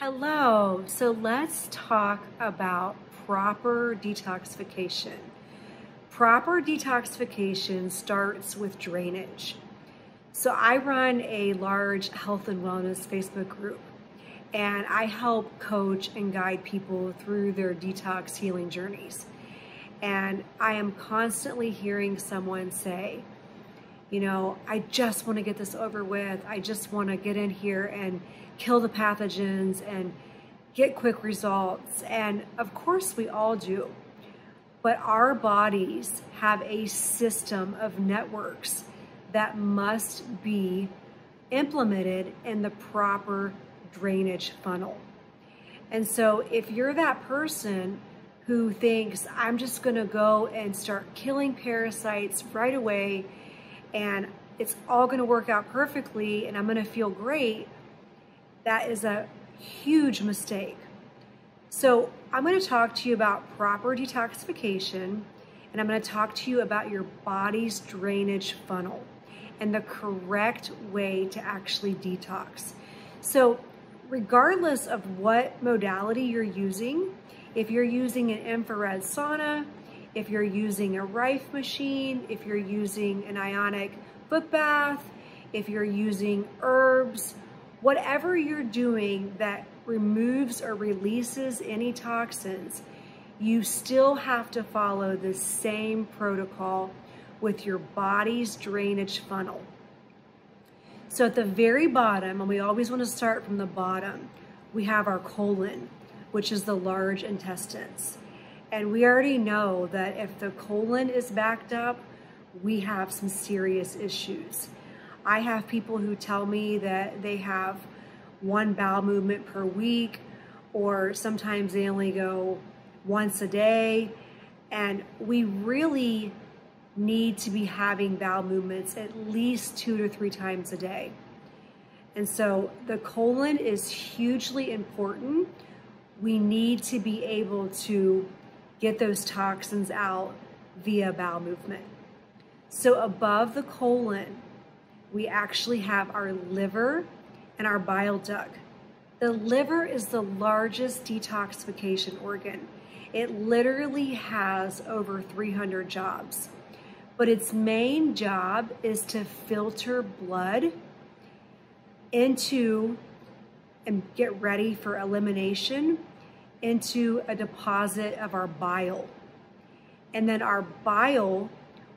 Hello, so let's talk about proper detoxification. Proper detoxification starts with drainage. So I run a large health and wellness Facebook group, and I help coach and guide people through their detox healing journeys. And I am constantly hearing someone say, I just want to get this over with. I just want to get in here and kill the pathogens and get quick results. And of course we all do. But our bodies have a system of networks that must be implemented in the proper drainage funnel. And so if you're that person who thinks, I'm just going to go and start killing parasites right away, and it's all going to work out perfectly and I'm going to feel great, that is a huge mistake. So I'm going to talk to you about proper detoxification, and I'm going to talk to you about your body's drainage funnel and the correct way to actually detox. So regardless of what modality you're using, if you're using an infrared sauna, if you're using a Rife machine, if you're using an ionic foot bath, if you're using herbs, whatever you're doing that removes or releases any toxins, you still have to follow the same protocol with your body's drainage funnel. So at the very bottom, and we always want to start from the bottom, we have our colon, which is the large intestines. And we already know that if the colon is backed up, we have some serious issues. I have people who tell me that they have one bowel movement per week, or sometimes they only go once a day. And we really need to be having bowel movements at least 2 to 3 times a day. And so the colon is hugely important. We need to be able to get those toxins out via bowel movement. So above the colon, we actually have our liver and our bile duct. The liver is the largest detoxification organ. It literally has over 300 jobs, but its main job is to filter blood into and get ready for elimination into a deposit of our bile. And then our bile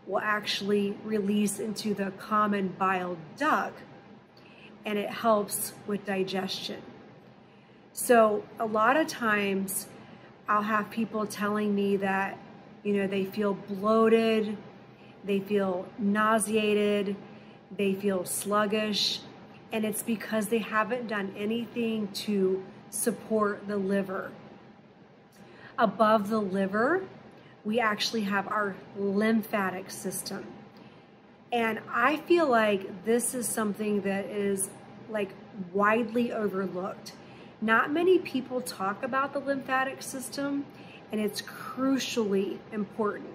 will actually release into the common bile duct, and it helps with digestion. So a lot of times I'll have people telling me that, they feel bloated, they feel nauseated, they feel sluggish, and it's because they haven't done anything to support the liver. Above the liver, we actually have our lymphatic system. And I feel like this is something that is widely overlooked. Not many people talk about the lymphatic system, and it's crucially important.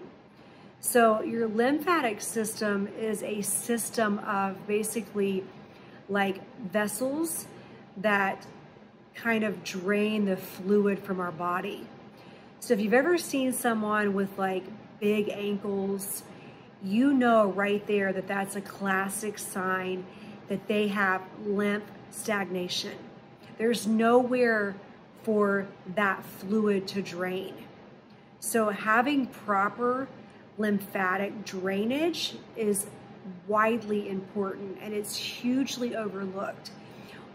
So your lymphatic system is a system of basically vessels that kind of drain the fluid from our body. So if you've ever seen someone with big ankles, you know right there that that's a classic sign that they have lymph stagnation. There's nowhere for that fluid to drain. So having proper lymphatic drainage is widely important, and it's hugely overlooked.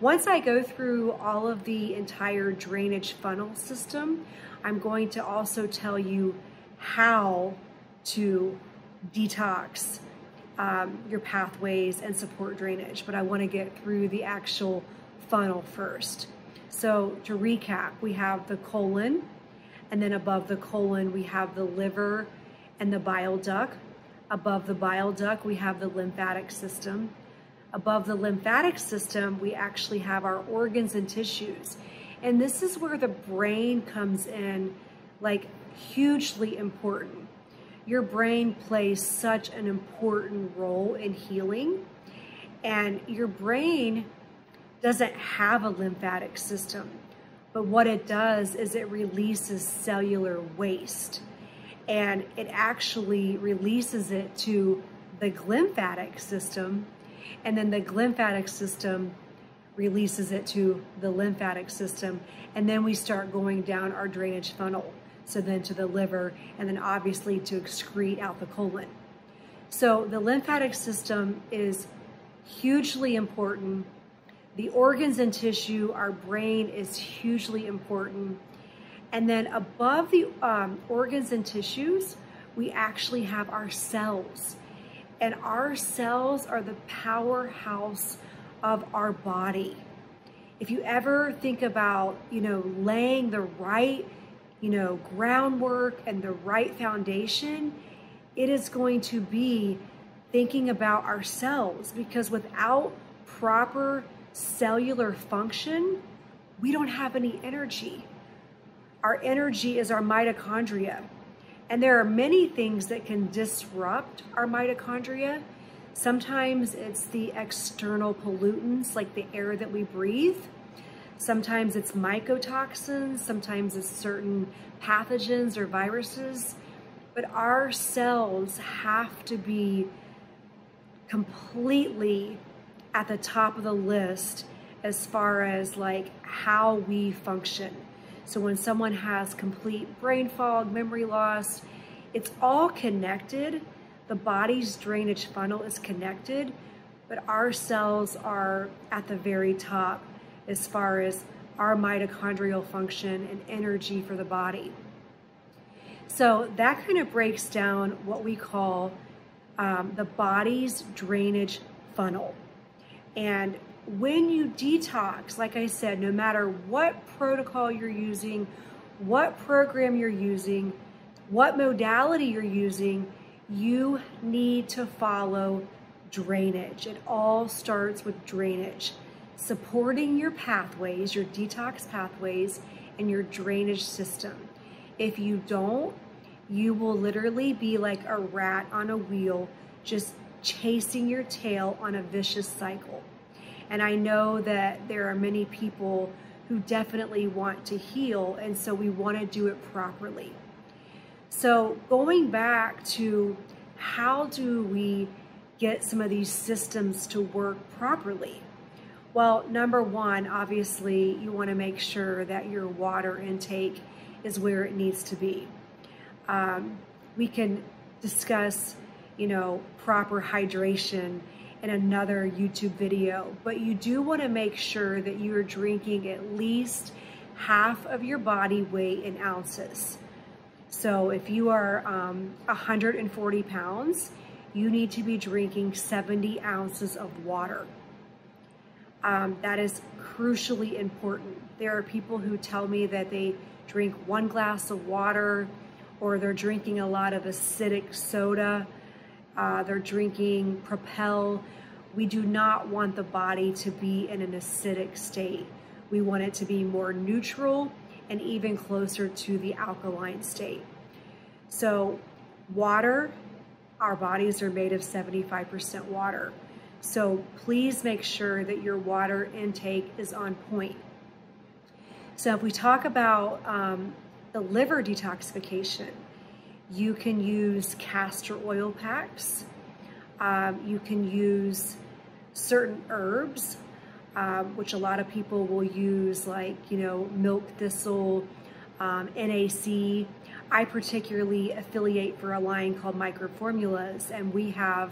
Once I go through all of the entire drainage funnel system, I'm going to also tell you how to detox your pathways and support drainage, but I want to get through the actual funnel first. So to recap, we have the colon, and then above the colon we have the liver and the bile duct. Above the bile duct we have the lymphatic system. Above the lymphatic system we actually have our organs and tissues. And this is where the brain comes in hugely important. Your brain plays such an important role in healing, and your brain doesn't have a lymphatic system. But what it does is it releases cellular waste, and it actually releases it to the lymphatic system, and then the lymphatic system releases it to the lymphatic system, and then we start going down our drainage funnel. So then to the liver, and then obviously to excrete out the colon. So the lymphatic system is hugely important. The organs and tissue, our brain is hugely important. And then above the organs and tissues, we actually have our cells. And our cells are the powerhouse of our body. If you ever think about, laying the right, groundwork and the right foundation, it is going to be thinking about our cells, because without proper cellular function, we don't have any energy. Our energy is our mitochondria. And there are many things that can disrupt our mitochondria. Sometimes it's the external pollutants, like the air that we breathe. Sometimes it's mycotoxins. Sometimes it's certain pathogens or viruses. But our cells have to be completely at the top of the list as far as like how we function. So when someone has complete brain fog, memory loss, it's all connected. The body's drainage funnel is connected, but our cells are at the very top as far as our mitochondrial function and energy for the body. So that kind of breaks down what we call the body's drainage funnel. And when you detox, like I said, no matter what protocol you're using, what program you're using, what modality you're using, you need to follow drainage. It all starts with drainage. Supporting your pathways, your detox pathways, and your drainage system. If you don't, you will literally be like a rat on a wheel, just chasing your tail on a vicious cycle. And I know that there are many people who definitely want to heal, and so we want to do it properly. So going back to how do we get some of these systems to work properly? Well, number one, obviously, you want to make sure that your water intake is where it needs to be. We can discuss, proper hydration in another YouTube video, but you do want to make sure that you are drinking at least half of your body weight in ounces. So if you are 140 pounds, you need to be drinking 70 ounces of water. That is crucially important. There are people who tell me that they drink 1 glass of water, or they're drinking a lot of acidic soda, they're drinking Propel. We do not want the body to be in an acidic state. We want it to be more neutral and even closer to the alkaline state. So water, our bodies are made of 75% water. So please make sure that your water intake is on point. So if we talk about the liver detoxification, you can use castor oil packs. You can use certain herbs, which a lot of people will use, like, milk thistle, NAC. I particularly affiliate for a line called Microformulas, and we have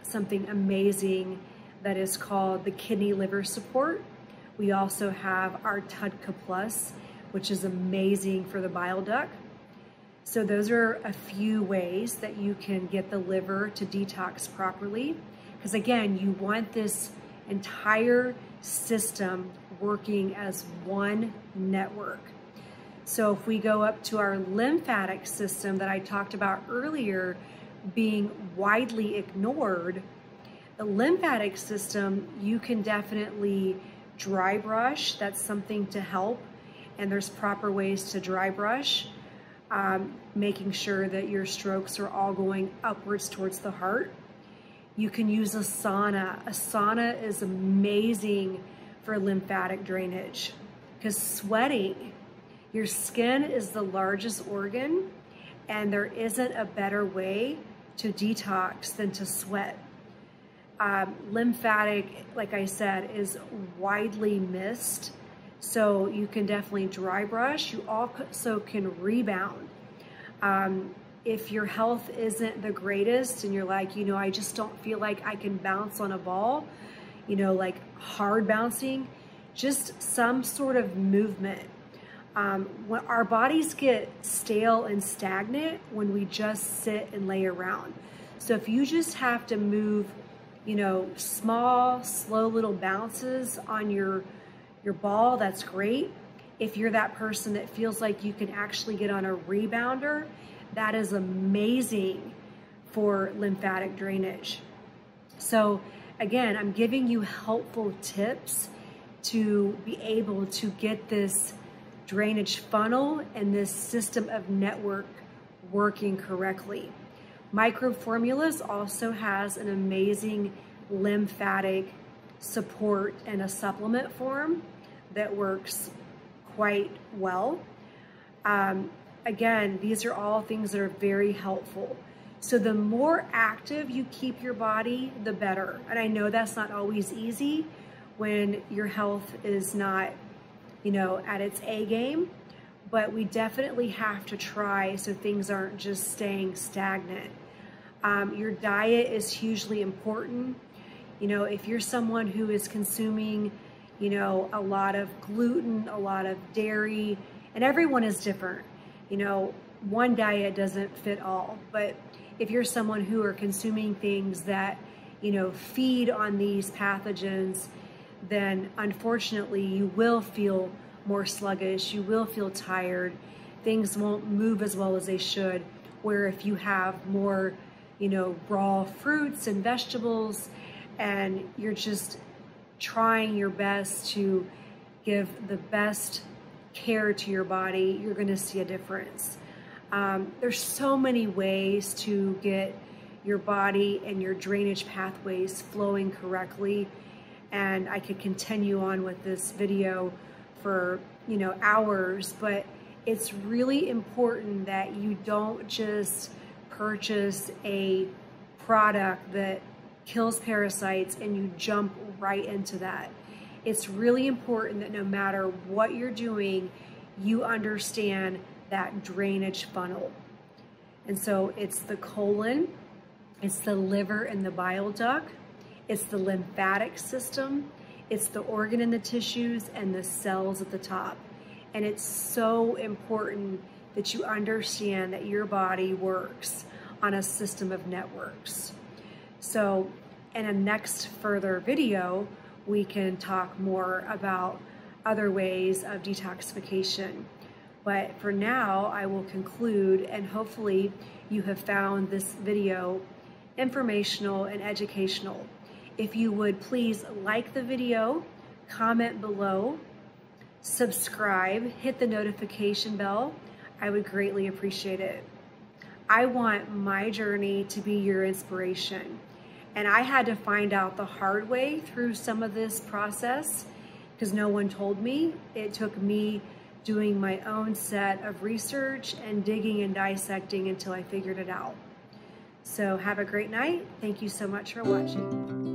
something amazing that is called the Kidney Liver Support. We also have our Tudka Plus, which is amazing for the bile duct. So those are a few ways that you can get the liver to detox properly. Because again, you want this entire system working as one network. So if we go up to our lymphatic system that I talked about earlier being widely ignored, the lymphatic system, you can definitely dry brush. That's something to help. And there's proper ways to dry brush, making sure that your strokes are all going upwards towards the heart. You can use a sauna. A sauna is amazing for lymphatic drainage, because sweating, your skin is the largest organ, and there isn't a better way to detox than to sweat. Lymphatic, like I said, is widely missed, so you can definitely dry brush. You also can rebound. If your health isn't the greatest and you're like, I just don't feel like I can bounce on a ball, like hard bouncing, just some sort of movement. When our bodies get stale and stagnant when we just sit and lay around. So if you just have to move, small, slow little bounces on your ball, that's great. If you're that person that feels like you can actually get on a rebounder, that is amazing for lymphatic drainage. So again, I'm giving you helpful tips to be able to get this drainage funnel and this system of network working correctly. Microformulas also has an amazing lymphatic support in a supplement form that works quite well. Again, these are all things that are very helpful. So the more active you keep your body, the better. And I know that's not always easy when your health is not, at its A game, but we definitely have to try so things aren't just staying stagnant. Your diet is hugely important. If you're someone who is consuming, a lot of gluten, a lot of dairy, and everyone is different. One diet doesn't fit all, but if you're someone who are consuming things that, feed on these pathogens, then unfortunately you will feel more sluggish, you will feel tired, things won't move as well as they should, where if you have more, raw fruits and vegetables, and you're just trying your best to give the best care to your body, you're going to see a difference. There's so many ways to get your body and your drainage pathways flowing correctly, and I could continue on with this video for hours, but it's really important that you don't just purchase a product that kills parasites and you jump right into that. It's really important that no matter what you're doing, you understand that drainage funnel. And so it's the colon, it's the liver and the bile duct, it's the lymphatic system, it's the organ and the tissues, and the cells at the top. And it's so important that you understand that your body works on a system of networks. So in a next further video, we can talk more about other ways of detoxification. But for now, I will conclude, and hopefully you have found this video informational and educational. If you would please like the video, comment below, subscribe, hit the notification bell, I would greatly appreciate it. I want my journey to be your inspiration. And I had to find out the hard way through some of this process because no one told me. It took me doing my own set of research and digging and dissecting until I figured it out. So have a great night. Thank you so much for watching.